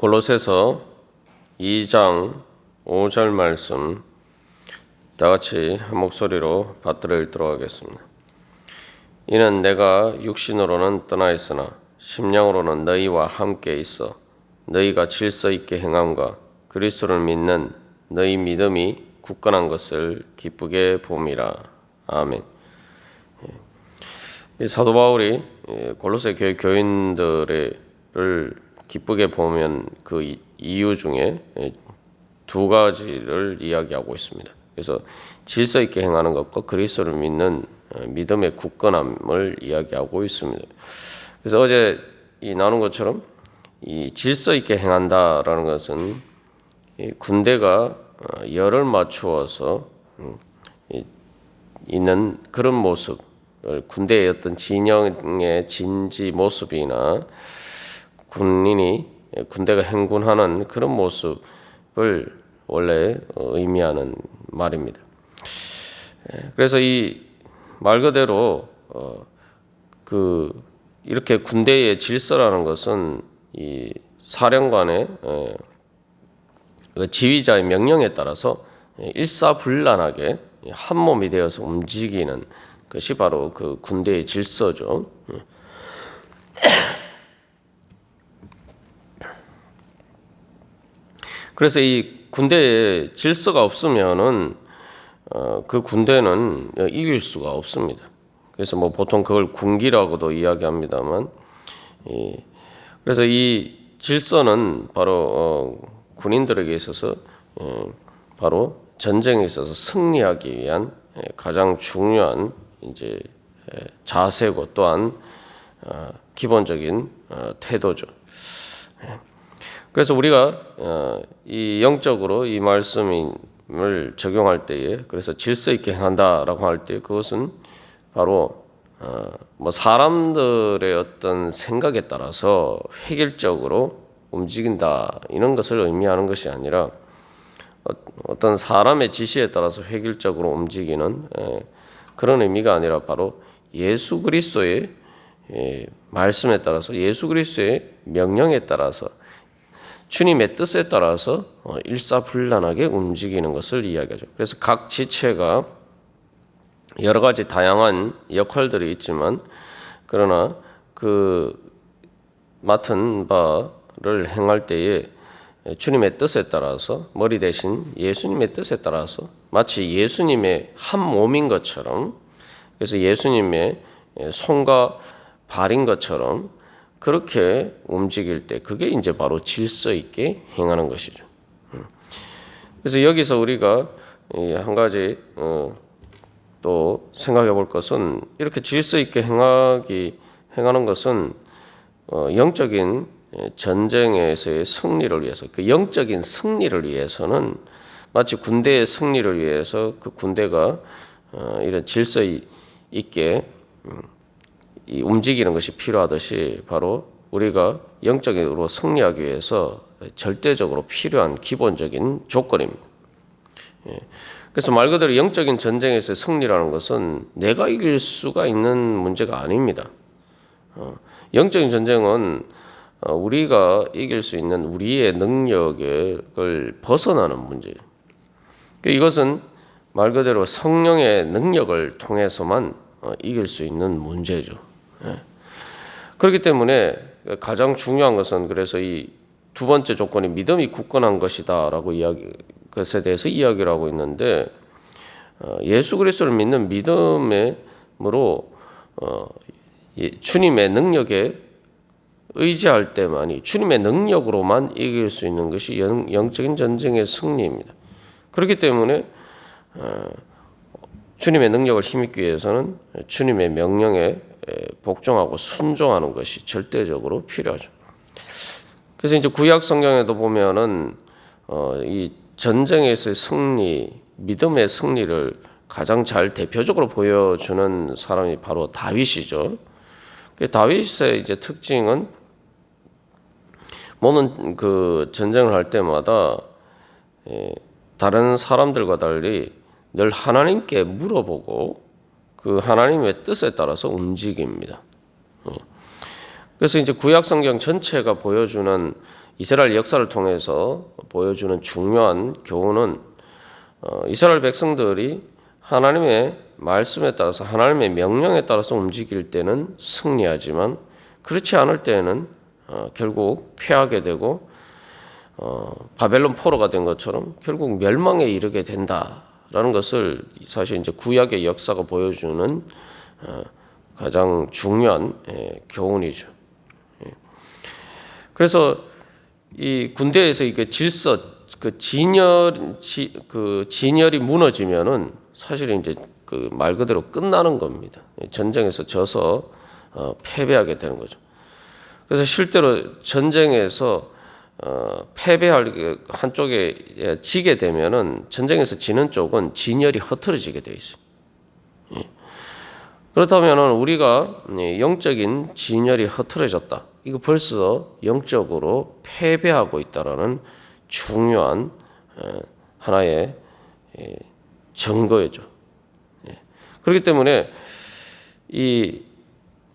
골로새서 2장 5절 말씀 다 같이 한 목소리로 받들어 읽도록 하겠습니다. 이는 내가 육신으로는 떠나 있으나 심령으로는 너희와 함께 있어 너희가 질서 있게 행함과 그리스도를 믿는 너희 믿음이 굳건한 것을 기쁘게 봄이라. 아멘. 사도 바울이 골로새 교회 교인들을 기쁘게 보면 그 이유 중에 두 가지를 이야기하고 있습니다. 그래서 질서 있게 행하는 것과 그리스도를 믿는 믿음의 굳건함을 이야기하고 있습니다. 그래서 어제 나눈 것처럼 이 질서 있게 행한다라는 것은 군대가 열을 맞추어서 있는 그런 모습, 군대의 어떤 진영의 진지 모습이나 군대가 행군하는 그런 모습을 원래 의미하는 말입니다. 그래서 이 말 그대로 이렇게 군대의 질서라는 것은 이 사령관의 지휘자의 명령에 따라서 일사불란하게 한 몸이 되어서 움직이는 것이 바로 그 군대의 질서죠. 그래서 이 군대에 질서가 없으면은 그 군대는 이길 수가 없습니다. 그래서 뭐 보통 그걸 군기라고도 이야기합니다만, 그래서 이 질서는 바로 군인들에게 있어서 바로 전쟁에 있어서 승리하기 위한 가장 중요한 이제 자세고 또한 기본적인 태도죠. 그래서 우리가 이 영적으로 이 말씀을 적용할 때에 그래서 질서 있게 행한다라고 할 때 그것은 바로 뭐 사람들의 어떤 생각에 따라서 획일적으로 움직인다 이런 것을 의미하는 것이 아니라 어떤 사람의 지시에 따라서 획일적으로 움직이는 그런 의미가 아니라 바로 예수 그리스도의 말씀에 따라서 예수 그리스도의 명령에 따라서 주님의 뜻에 따라서 일사불란하게 움직이는 것을 이야기하죠. 그래서 각 지체가 여러 가지 다양한 역할들이 있지만 그러나 그 맡은 바를 행할 때에 주님의 뜻에 따라서 머리 대신 예수님의 뜻에 따라서 마치 예수님의 한 몸인 것처럼 그래서 예수님의 손과 발인 것처럼 그렇게 움직일 때 그게 이제 바로 질서 있게 행하는 것이죠. 그래서 여기서 우리가 한 가지 또 생각해 볼 것은 이렇게 질서 있게 행하는 것은 영적인 전쟁에서의 승리를 위해서 그 영적인 승리를 위해서는 마치 군대의 승리를 위해서 그 군대가 이런 질서 있게 움직이는 것이 필요하듯이 바로 우리가 영적으로 승리하기 위해서 절대적으로 필요한 기본적인 조건입니다. 그래서 말 그대로 영적인 전쟁에서 승리라는 것은 내가 이길 수가 있는 문제가 아닙니다. 영적인 전쟁은 우리가 이길 수 있는 우리의 능력을 벗어나는 문제예요. 이것은 말 그대로 성령의 능력을 통해서만 이길 수 있는 문제죠. 그렇기 때문에 가장 중요한 것은 그래서 이 두 번째 조건이 믿음이 굳건한 것이다라고 것에 대해서 이야기를 하고 있는데 예수 그리스도를 믿는 믿음으로 주님의 능력에 의지할 때만이 주님의 능력으로만 이길 수 있는 것이 영적인 전쟁의 승리입니다. 그렇기 때문에 주님의 능력을 힘입기 위해서는 주님의 명령에 복종하고 순종하는 것이 절대적으로 필요하죠. 그래서 이제 구약 성경에도 보면은 이 전쟁에서의 승리, 믿음의 승리를 가장 잘 대표적으로 보여주는 사람이 바로 다윗이죠. 다윗의 이제 특징은 모든 그 전쟁을 할 때마다 다른 사람들과 달리 늘 하나님께 물어보고 그 하나님의 뜻에 따라서 움직입니다. 그래서 이제 구약 성경 전체가 보여주는 이스라엘 역사를 통해서 보여주는 중요한 교훈은 이스라엘 백성들이 하나님의 말씀에 따라서 하나님의 명령에 따라서 움직일 때는 승리하지만 그렇지 않을 때는 결국 패하게 되고 바벨론 포로가 된 것처럼 결국 멸망에 이르게 된다라는 것을 사실 이제 구약의 역사가 보여주는 가장 중요한 교훈이죠. 그래서 이 군대에서 이게 질서 그 진열이 무너지면은 사실 이제 그 말 그대로 끝나는 겁니다. 전쟁에서 져서 패배하게 되는 거죠. 그래서 실제로 전쟁에서 패배할 한쪽에 지게 되면은 전쟁에서 지는 쪽은 진열이 흐트러지게 돼 있어요. 그렇다면은 우리가 영적인 진열이 흐트러졌다. 이거 벌써 영적으로 패배하고 있다라는 중요한 하나의 증거죠. 그렇기 때문에 이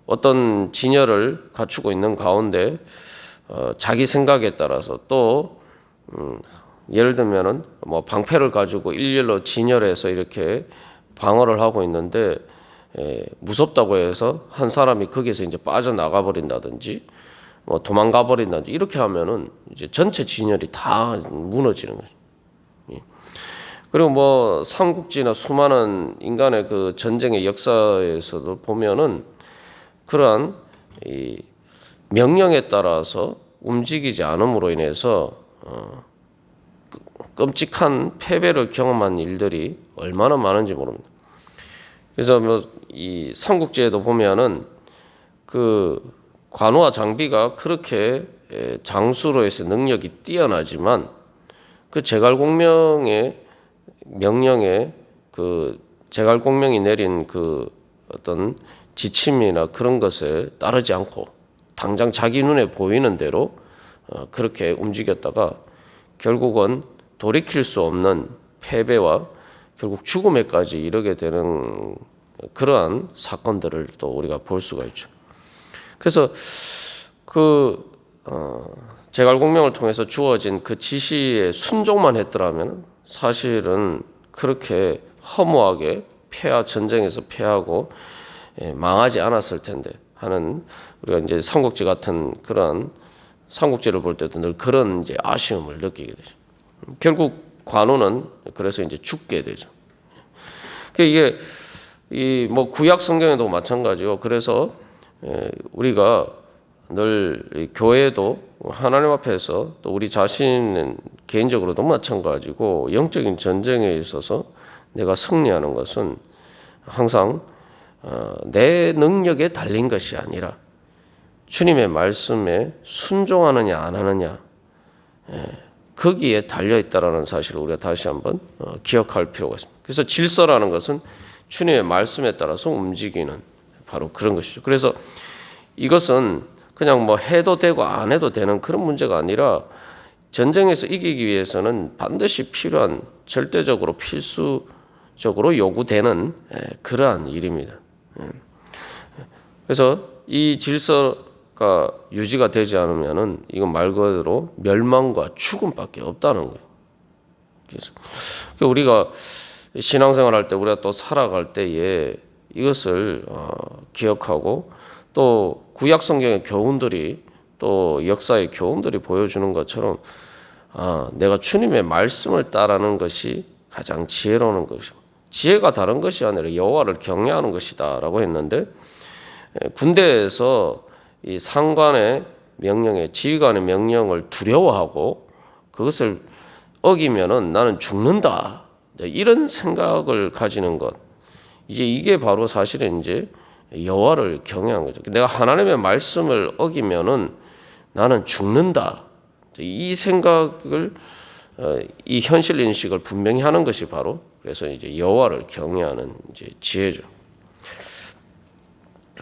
어떤 진열을 갖추고 있는 가운데 자기 생각에 따라서 또 예를 들면은 뭐 방패를 가지고 일렬로 진열해서 이렇게 방어를 하고 있는데 무섭다고 해서 한 사람이 거기에서 이제 빠져나가 버린다든지 뭐 도망가 버린다든지 이렇게 하면은 이제 전체 진열이 다 무너지는 거죠. 그리고 뭐 삼국지나 수많은 인간의 그 전쟁의 역사에서도 보면은 그러한 이 명령에 따라서 움직이지 않음으로 인해서 끔찍한 패배를 경험한 일들이 얼마나 많은지 모릅니다. 그래서 뭐 이 삼국지에도 보면은 그 관우와 장비가 그렇게 장수로에서 능력이 뛰어나지만 그 제갈공명의 명령에 그 제갈공명이 내린 그 어떤 지침이나 그런 것에 따르지 않고 당장 자기 눈에 보이는 대로 그렇게 움직였다가 결국은 돌이킬 수 없는 패배와 결국 죽음에까지 이르게 되는 그러한 사건들을 또 우리가 볼 수가 있죠. 그래서 그 제갈공명을 통해서 주어진 그 지시에 순종만 했더라면 사실은 그렇게 허무하게 전쟁에서 패하고 망하지 않았을 텐데 하는 우리가 이제 삼국지 같은 그런 삼국지를 볼 때도 늘 그런 이제 아쉬움을 느끼게 되죠. 결국 관우는 그래서 이제 죽게 되죠. 이게 이 뭐 구약 성경에도 마찬가지요. 그래서 우리가 늘 교회도 하나님 앞에서 또 우리 자신 개인적으로도 마찬가지고 영적인 전쟁에 있어서 내가 승리하는 것은 항상 내 능력에 달린 것이 아니라 주님의 말씀에 순종하느냐 안 하느냐 거기에 달려 있다라는 사실을 우리가 다시 한번 기억할 필요가 있습니다. 그래서 질서라는 것은 주님의 말씀에 따라서 움직이는 바로 그런 것이죠. 그래서 이것은 그냥 뭐 해도 되고 안 해도 되는 그런 문제가 아니라 전쟁에서 이기기 위해서는 반드시 필요한 절대적으로 필수적으로 요구되는 그러한 일입니다. 그래서 이 질서가 유지가 되지 않으면은 이건 말 그대로 멸망과 죽음밖에 없다는 거예요. 그래서 우리가 신앙생활 할 때 우리가 또 살아갈 때에 이것을 기억하고 또 구약 성경의 교훈들이 또 역사의 교훈들이 보여주는 것처럼 내가 주님의 말씀을 따르는 것이 가장 지혜로운 것이고 지혜가 다른 것이 아니라 여호와를 경외하는 것이다라고 했는데 군대에서 이 상관의 명령에 지휘관의 명령을 두려워하고 그것을 어기면은 나는 죽는다 이런 생각을 가지는 것 이게 바로 사실은 이제 여호와를 경외한 거죠. 내가 하나님의 말씀을 어기면은 나는 죽는다. 이 생각을 이 현실 인식을 분명히 하는 것이 바로 그래서 이제 여호와를 경외하는 이제 지혜죠.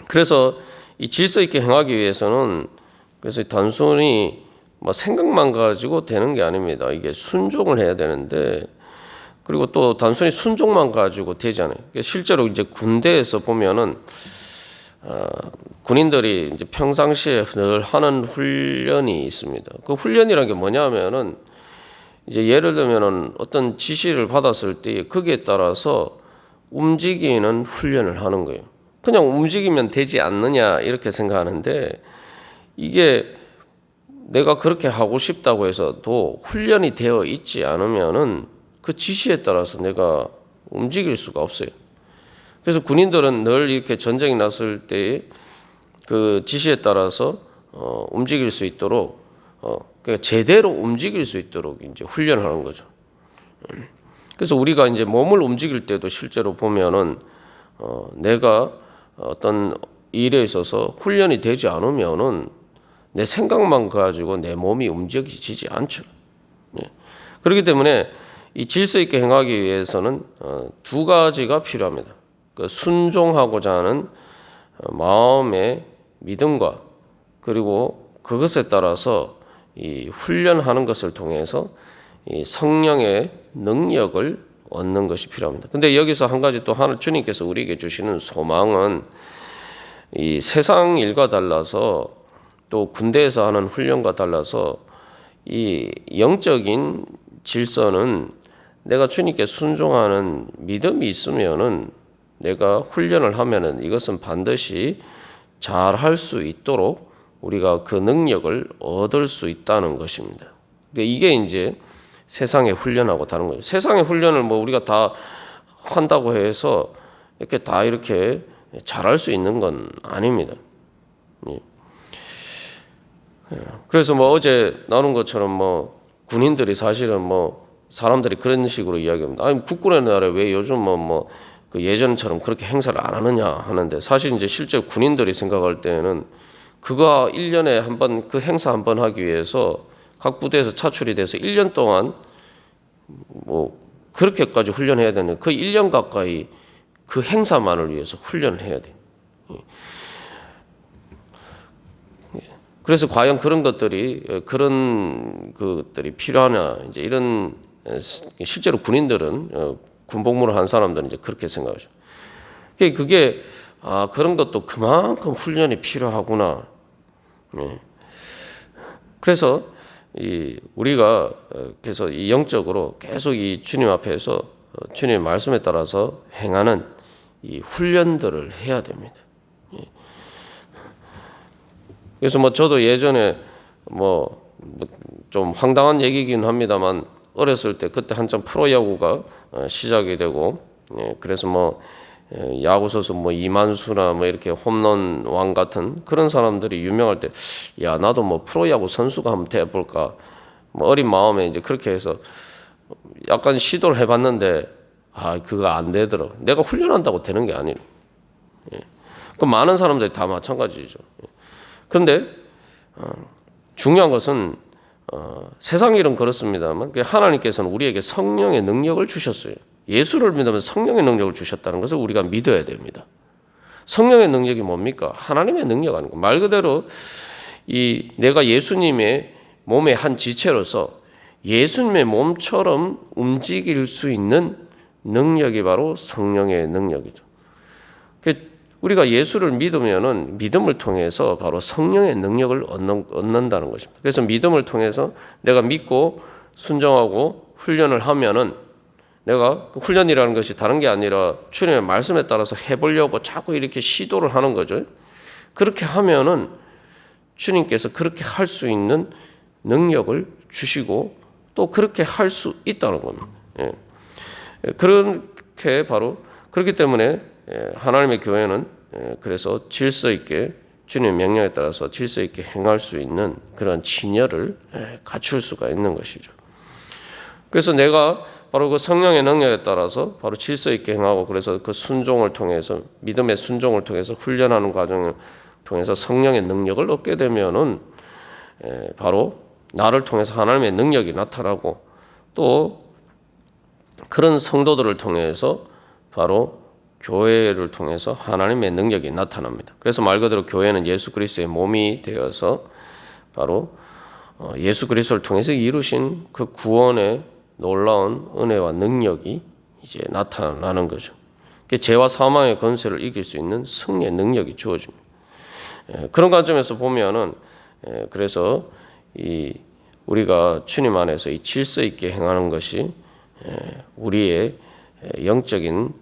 그래서 이 질서 있게 행하기 위해서는 그래서 단순히 뭐 생각만 가지고 되는 게 아닙니다. 이게 순종을 해야 되는데 그리고 또 단순히 순종만 가지고 되지 않아요. 실제로 이제 군대에서 보면은 군인들이 이제 평상시에 늘 하는 훈련이 있습니다. 그 훈련이라는 게 뭐냐면은 이제 예를 들면은 어떤 지시를 받았을 때 거기에 따라서 움직이는 훈련을 하는 거예요. 그냥 움직이면 되지 않느냐 이렇게 생각하는데 이게 내가 그렇게 하고 싶다고 해서도 훈련이 되어 있지 않으면은 그 지시에 따라서 내가 움직일 수가 없어요. 그래서 군인들은 늘 이렇게 전쟁이 났을 때 그 지시에 따라서 움직일 수 있도록 그러니까 제대로 움직일 수 있도록 이제 훈련을 하는 거죠. 그래서 우리가 이제 몸을 움직일 때도 실제로 보면은 내가 어떤 일에 있어서 훈련이 되지 않으면은 내 생각만 가지고 내 몸이 움직이지 않죠. 그렇기 때문에 이 질서 있게 행하기 위해서는 두 가지가 필요합니다. 그 순종하고자 하는 마음의 믿음과 그리고 그것에 따라서 이 훈련하는 것을 통해서 이 성령의 능력을 얻는 것이 필요합니다. 근데 여기서 한 가지 또 하나 주님께서 우리에게 주시는 소망은 이 세상 일과 달라서 또 군대에서 하는 훈련과 달라서 이 영적인 질서는 내가 주님께 순종하는 믿음이 있으면은 내가 훈련을 하면은 이것은 반드시 잘 할 수 있도록 우리가 그 능력을 얻을 수 있다는 것입니다. 이게 이제 세상의 훈련하고 다른 거예요. 세상의 훈련을 뭐 우리가 다 한다고 해서 이렇게 다 이렇게 잘할 수 있는 건 아닙니다. 그래서 뭐 어제 나눈 것처럼 뭐 군인들이 사실은 뭐 사람들이 그런 식으로 이야기합니다. 아니 국군의 나라에 왜 요즘 뭐 그 예전처럼 그렇게 행사를 안 하느냐 하는데 사실 이제 실제 군인들이 생각할 때는 그거 1년에 한 번 그 행사 한 번 하기 위해서 각 부대에서 차출이 돼서 1년 동안 뭐 그렇게까지 훈련해야 되는 그 1년 가까이 그 행사만을 위해서 훈련을 해야 돼. 그래서 과연 그런 것들이 필요하냐 이제 이런 실제로 군인들은 군복무를 한 사람들은 이제 그렇게 생각하죠. 그게 그런 것도 그만큼 훈련이 필요하구나. 그래서 우리가 그래서 이 영적으로 계속 이 주님 앞에서 주님의 말씀에 따라서 행하는 이 훈련들을 해야 됩니다. 그래서 뭐 저도 예전에 뭐 좀 황당한 얘기긴 합니다만 어렸을 때 그때 한참 프로야구가 시작이 되고 그래서 뭐 야구 선수 뭐 이만수나 뭐 이렇게 홈런 왕 같은 그런 사람들이 유명할 때 야 나도 뭐 프로야구 선수가 한번 돼볼까 뭐 어린 마음에 이제 그렇게 해서 약간 시도를 해봤는데 그거 안 되더라. 내가 훈련한다고 되는 게 아니래. 그 많은 사람들이 다 마찬가지죠. 그런데 중요한 것은 세상 일은 그렇습니다만 하나님께서는 우리에게 성령의 능력을 주셨어요. 예수를 믿으면 성령의 능력을 주셨다는 것을 우리가 믿어야 됩니다. 성령의 능력이 뭡니까? 하나님의 능력 아니고 말 그대로 내가 예수님의 몸의 한 지체로서 예수님의 몸처럼 움직일 수 있는 능력이 바로 성령의 능력이죠. 우리가 예수를 믿으면은 믿음을 통해서 바로 성령의 능력을 얻는다는 것입니다. 그래서 믿음을 통해서 내가 믿고 순종하고 훈련을 하면은 내가 훈련이라는 것이 다른 게 아니라 주님의 말씀에 따라서 해보려고 자꾸 이렇게 시도를 하는 거죠. 그렇게 하면은 주님께서 그렇게 할 수 있는 능력을 주시고 또 그렇게 할 수 있다는 겁니다. 그렇게 바로 그렇기 때문에 하나님의 교회는 그래서 질서 있게 주님의 명령에 따라서 질서 있게 행할 수 있는 그런 진열을 갖출 수가 있는 것이죠. 그래서 내가 바로 그 성령의 능력에 따라서 바로 질서 있게 행하고 그래서 그 순종을 통해서 믿음의 순종을 통해서 훈련하는 과정을 통해서 성령의 능력을 얻게 되면은 바로 나를 통해서 하나님의 능력이 나타나고 또 그런 성도들을 통해서 바로 교회를 통해서 하나님의 능력이 나타납니다. 그래서 말 그대로 교회는 예수 그리스도의 몸이 되어서 바로 예수 그리스도를 통해서 이루신 그 구원의 놀라운 은혜와 능력이 이제 나타나는 거죠. 죄와 사망의 권세를 이길 수 있는 승리의 능력이 주어집니다. 그런 관점에서 보면은 그래서 우리가 주님 안에서 이 질서 있게 행하는 것이 우리의 영적인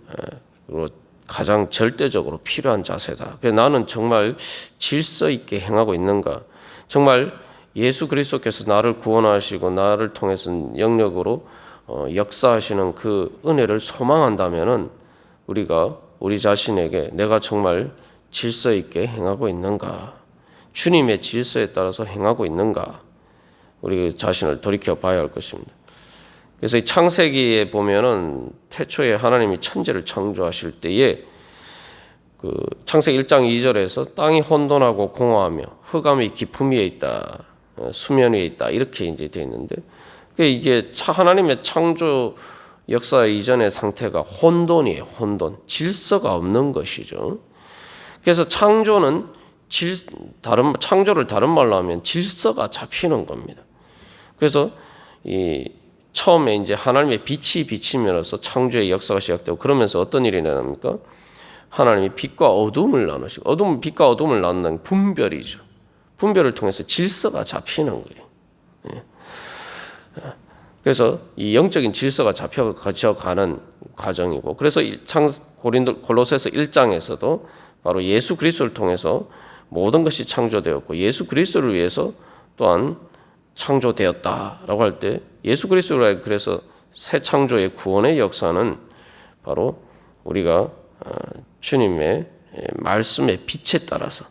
가장 절대적으로 필요한 자세다. 그래서 나는 정말 질서 있게 행하고 있는가? 정말 예수 그리스도께서 나를 구원하시고 나를 통해서 영력으로 역사하시는 그 은혜를 소망한다면은 우리가 우리 자신에게 내가 정말 질서 있게 행하고 있는가? 주님의 질서에 따라서 행하고 있는가? 우리 자신을 돌이켜 봐야 할 것입니다. 그래서 이 창세기에 보면은 태초에 하나님이 천지를 창조하실 때에 그 창세기 1장 2절에서 땅이 혼돈하고 공허하며 흑암이 깊음 위에 있다, 수면 위에 있다 이렇게 이제 되어 있는데 이게 하나님의 창조 역사 이전의 상태가 혼돈이에요. 혼돈, 질서가 없는 것이죠. 그래서 창조는 창조를 다른 말로 하면 질서가 잡히는 겁니다. 그래서 처음에 이제 하나님의 빛이 비치면서 창조의 역사가 시작되고 그러면서 어떤 일이 일어납니까? 하나님이 빛과 어둠을 나누시고 빛과 어둠을 나누는 분별이죠. 분별을 통해서 질서가 잡히는 거예요. 그래서 이 영적인 질서가 잡혀가는 과정이고 그래서 골로새서 1장에서도 바로 예수 그리스도를 통해서 모든 것이 창조되었고 예수 그리스도를 위해서 또한 창조되었다라고 할 때 예수 그리스도를 그래서 새 창조의 구원의 역사는 바로 우리가 주님의 말씀의 빛에 따라서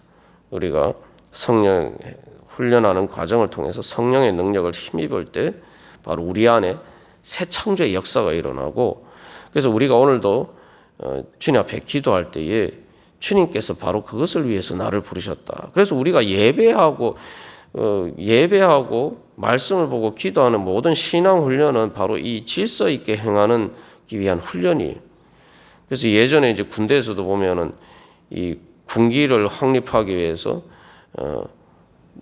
우리가 성령 훈련하는 과정을 통해서 성령의 능력을 힘입을 때 바로 우리 안에 새 창조의 역사가 일어나고 그래서 우리가 오늘도 주님 앞에 기도할 때에 주님께서 바로 그것을 위해서 나를 부르셨다. 그래서 우리가 예배하고 말씀을 보고 기도하는 모든 신앙 훈련은 바로 이 질서 있게 행하는 위한 훈련이에요. 그래서 예전에 이제 군대에서도 보면은 이 군기를 확립하기 위해서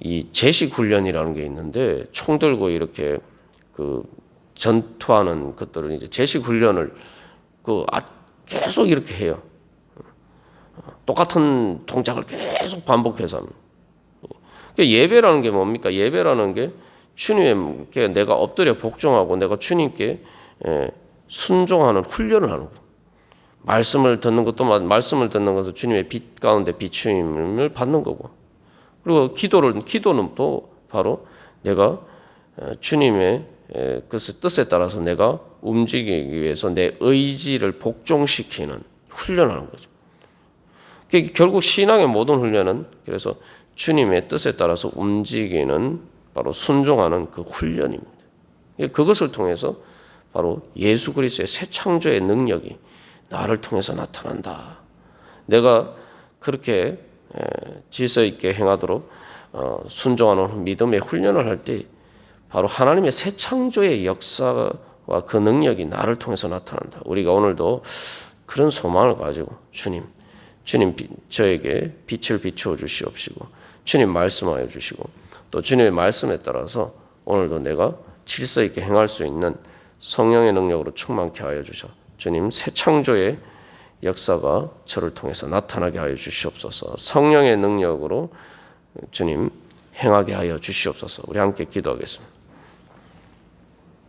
이 제식 훈련이라는 게 있는데 총 들고 이렇게 그 전투하는 것들을 이제 제식 훈련을 계속 이렇게 해요. 똑같은 동작을 계속 반복해서 합니다. 예배라는 게 뭡니까? 예배라는 게 주님께 내가 엎드려 복종하고 내가 주님께 순종하는 훈련을 하는 거예요. 말씀을 듣는 것은 주님의 빛 가운데 비추임을 받는 거고 그리고 기도는 또 바로 내가 주님의 그 뜻에 따라서 내가 움직이기 위해서 내 의지를 복종시키는 훈련을 하는 거죠. 결국 신앙의 모든 훈련은 그래서 주님의 뜻에 따라서 움직이는 바로 순종하는 그 훈련입니다. 그것을 통해서 바로 예수 그리스도의 새 창조의 능력이 나를 통해서 나타난다. 내가 그렇게 질서 있게 행하도록 순종하는 믿음의 훈련을 할 때 바로 하나님의 새 창조의 역사와 그 능력이 나를 통해서 나타난다. 우리가 오늘도 그런 소망을 가지고 주님 저에게 빛을 비추어 주시옵시고 주님 말씀하여 주시고 또 주님의 말씀에 따라서 오늘도 내가 질서 있게 행할 수 있는 성령의 능력으로 충만케 하여 주셔. 주님 새 창조의 역사가 저를 통해서 나타나게 하여 주시옵소서. 성령의 능력으로 주님 행하게 하여 주시옵소서. 우리 함께 기도하겠습니다.